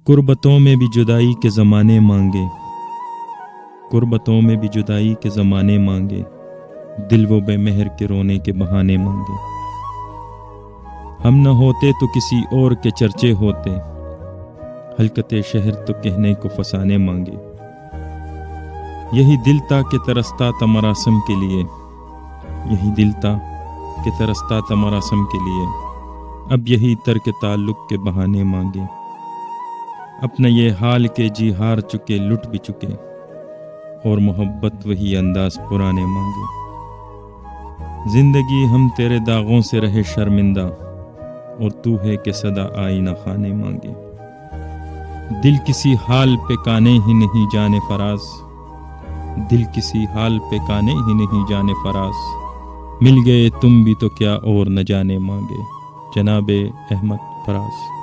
قربتوں میں بھی جدائی کے زمانے مانگے، قربتوں میں بھی جدائی کے زمانے مانگے، دل وہ بے مہر کے رونے کے بہانے مانگے۔ ہم نہ ہوتے تو کسی اور کے چرچے ہوتے، حلقت شہر تو کہنے کو فسانے مانگے۔ یہی دل تھا کہ ترستا تھا مراسم کے لیے، یہی دل تھا کہ ترستا تھا مراسم کے لیے، اب یہی ترک تعلق کے بہانے مانگے۔ اپنا یہ حال کہ جی ہار چکے لٹ بھی چکے، اور محبت وہی انداز پرانے مانگے۔ زندگی ہم تیرے داغوں سے رہے شرمندہ، اور تو ہے کہ صدا آئینہ خانے مانگے۔ دل کسی حال پہ کانے ہی نہیں جانے فراز، دل کسی حال پہ کانے ہی نہیں جانے فراز، مل گئے تم بھی تو کیا اور نہ جانے مانگے۔ جناب احمد فراز۔